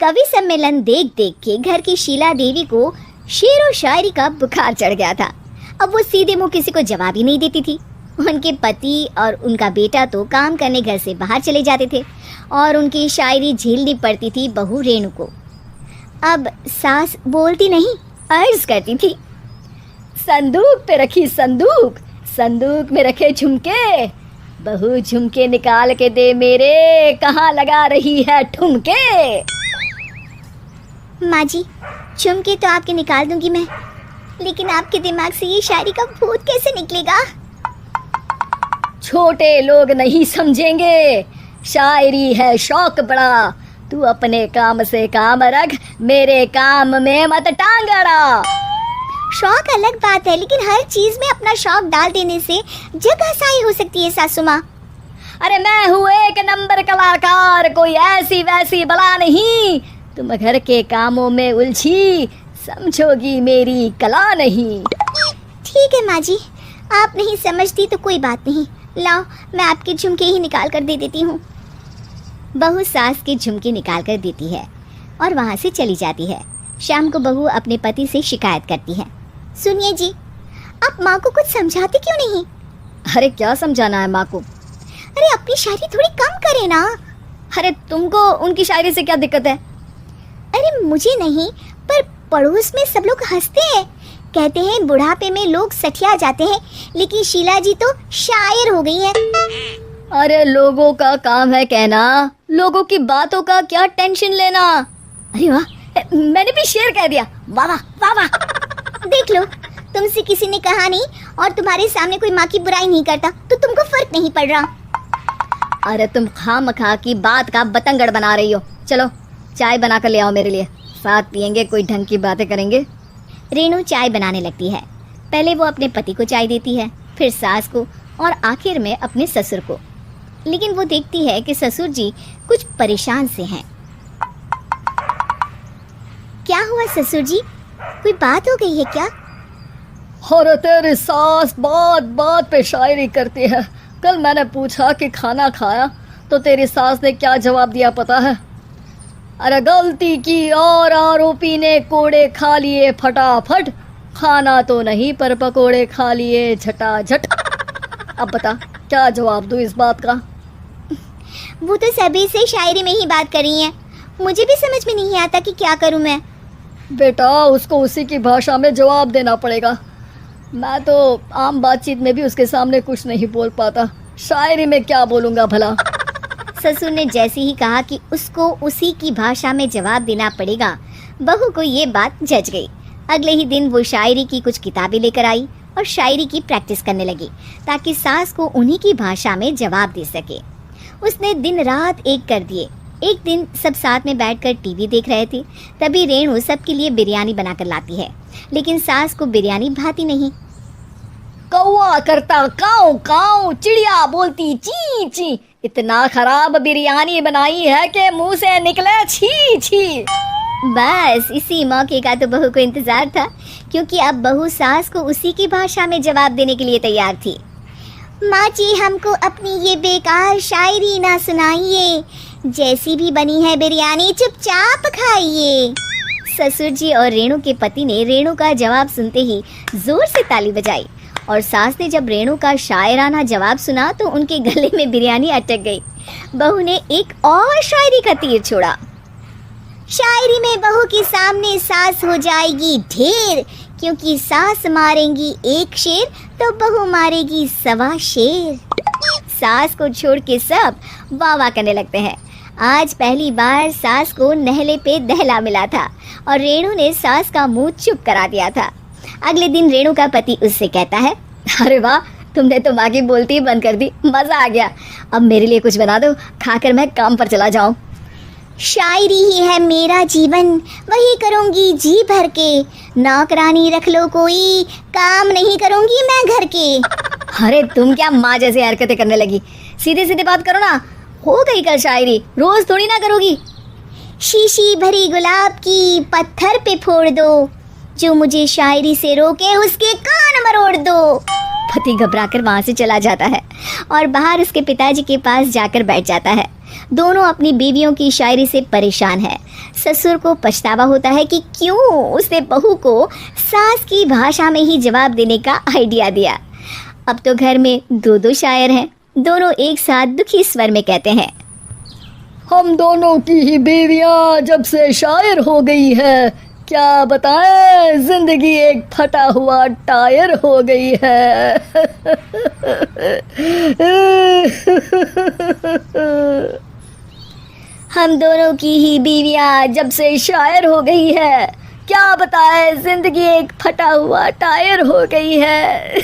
कवि सम्मेलन देख देख के घर की शीला देवी को शेर और शायरी का बुखार चढ़ गया था। अब वो सीधे मुंह किसी को जवाब ही नहीं देती थी। उनके पति और उनका बेटा तो काम करने घर से बाहर चले जाते थे और उनकी शायरी झेलनी पड़ती थी बहू रेणु को। अब सास बोलती नहीं, अर्ज करती थी, संदूक पे रखी संदूक, संदूक में रखे झुमके, बहू झुमके निकाल के दे मेरे, कहाँ लगा रही है ठुमके। माँ जी, झुमके तो आपके निकाल दूंगी मैं, लेकिन आपके दिमाग से ये शायरी का भूत कैसे निकलेगा? छोटे लोग नहीं समझेंगे, शायरी है शौक बड़ा, तू अपने काम से काम रख, मेरे काम में मत टांग अड़ा। शौक अलग बात है, लेकिन हर चीज में अपना शौक डाल देने से जग हंसाई हो सकती है सासू माँ। अरे मैं हूँ एक नंबर कलाकार, कोई ऐसी वैसी बला नहीं, तुम घर के कामों में उलझी, समझोगी मेरी कला नहीं। ठीक है माँ जी, आप नहीं समझती तो कोई बात नहीं, लाओ मैं आपके झुमके ही निकाल कर दे देती हूँ। बहू सास के झुमके निकाल कर देती है और वहाँ से चली जाती है। शाम को बहू अपने पति से शिकायत करती है, सुनिए जी, आप माँ को कुछ समझाते क्यों नहीं? अरे क्या समझाना है माँ को? अरे अपनी शायरी थोड़ी कम करे ना। अरे तुमको उनकी शायरी से क्या दिक्कत है? अरे मुझे नहीं, पर पड़ोस में सब लोग हंसते हैं, कहते हैं बुढ़ापे में लोग सठिया जाते हैं, लेकिन शीला जी तो शायर हो गई हैं। अरे लोगों का काम है कहना, लोगों की बातों का क्या टेंशन लेना। अरे वाह, मैंने भी शेर कह दिया, वाह वाह वाह वाह। देख लो, तुमसे किसी ने कहा नहीं और तुम्हारे सामने कोई माँ की बुराई नहीं करता तो तुमको फर्क नहीं पड़ रहा। अरे तुम खामखा की बात का बतंगड़ बना रही हो। चलो चाय बना कर ले आओ मेरे लिए, साथ पियेंगे, कोई ढंग की बातें करेंगे। रेणु चाय बनाने लगती है। पहले वो अपने पति को चाय देती है, फिर सास को और आखिर में अपने ससुर को। लेकिन वो देखती है कि ससुर जी कुछ परेशान से हैं। क्या हुआ ससुर जी, कोई बात हो गई है क्या? अरे तेरी सास बात बात पे शायरी करती है। कल मैंने पूछा कि खाना खाया तो तेरी सास ने क्या जवाब दिया पता है? अरे गलती की और आरोपी ने कोड़े खा लिए फटाफट, खाना तो नहीं पर पकोड़े खा लिए झटाझट। अब बता क्या जवाब दूं इस बात का? वो तो सभी से शायरी में ही बात कर रही हैं, मुझे भी समझ में नहीं आता कि क्या करूं मैं। बेटा उसको उसी की भाषा में जवाब देना पड़ेगा। मैं तो आम बातचीत में भी उसके सामने कुछ नहीं बोल पाता, शायरी में क्या बोलूँगा भला। ससुर ने जैसे ही कहा कि उसको उसी की भाषा में जवाब देना पड़ेगा, बहू को ये बात जच गई। अगले ही दिन वो शायरी की कुछ किताबें लेकर आई और शायरी की प्रैक्टिस करने लगी ताकि सास को उन्हीं की भाषा में जवाब दे सके। उसने दिन रात एक कर दिए। एक दिन सब साथ में बैठकर टीवी देख रहे थे, तभी रेणु सबके लिए बिरयानी बनाकर लाती है, लेकिन सास को बिरयानी भाती नहीं। कौवा करता काऊ काऊ, चिड़िया बोलती ची ची, इतना खराब बिरयानी बनाई है कि मुंह से निकले छी छी। बस इसी मौके का तो बहू को इंतजार था, क्योंकि अब बहू सास को उसी की भाषा में जवाब देने के लिए तैयार थी। माँ जी, हमको अपनी ये बेकार शायरी ना सुनाइए, जैसी भी बनी है बिरयानी चुपचाप खाइए। ससुर जी और रेणु के पति ने रेणु का जवाब सुनते ही जोर से ताली बजाई और सास ने जब रेणु का शायराना जवाब सुना तो उनके गले में बिरयानी अटक गई। बहू ने एक और शायरी का तीर छोड़ा। शायरी में बहू के सामने सास हो जाएगी ढेर, क्योंकि सास मारेंगी एक शेर तो बहू मारेगी 1.25 शेर। सास को छोड़ के सब वाह वाह करने लगते हैं। आज पहली बार सास को नहले पे दहला मिला था और रेणु ने सास का मुंह चुप करा दिया था। अगले दिन रेणु का पति उससे कहता है, अरे वाह, तुमने तो माँ की बोलती ही बंद कर दी, मज़ा आ गया। अब मेरे लिए कुछ बना दो, खाकर मैं काम पर चला जाऊँ। शायरी ही है मेरा जीवन, वही करूँगी जी भर के, नौकरानी रख लो कोई, काम नहीं करूँगी मैं घर के। अरे तुम क्या माँ जैसी हरकतें करने लगी, सीधे सीधे बात करो ना। हो गई कल शायरी, रोज थोड़ी ना करोगी। शीशी भरी गुलाब की पत्थर पे फोड़ दो, जो मुझे शायरी से रोके उसके कान मरोड़ दो। पति घबराकर वहाँ से चला जाता है और बाहर उसके पिताजी के पास जाकर बैठ जाता है। दोनों अपनी बीवियों की शायरी से परेशान है। ससुर को पछतावा होता है कि क्यों उसने बहू को सास की भाषा में ही जवाब देने का आइडिया दिया। अब तो घर में दो दो शायर हैं। दोनों एक साथ दुखी स्वर में कहते हैं, हम दोनों की ही बीवियां जब से शायर हो गई है, क्या बताएं, जिंदगी एक फटा हुआ टायर हो गई है। हम दोनों की ही बीवियां जब से शायर हो गई है, क्या बताएं, जिंदगी एक फटा हुआ टायर हो गई है।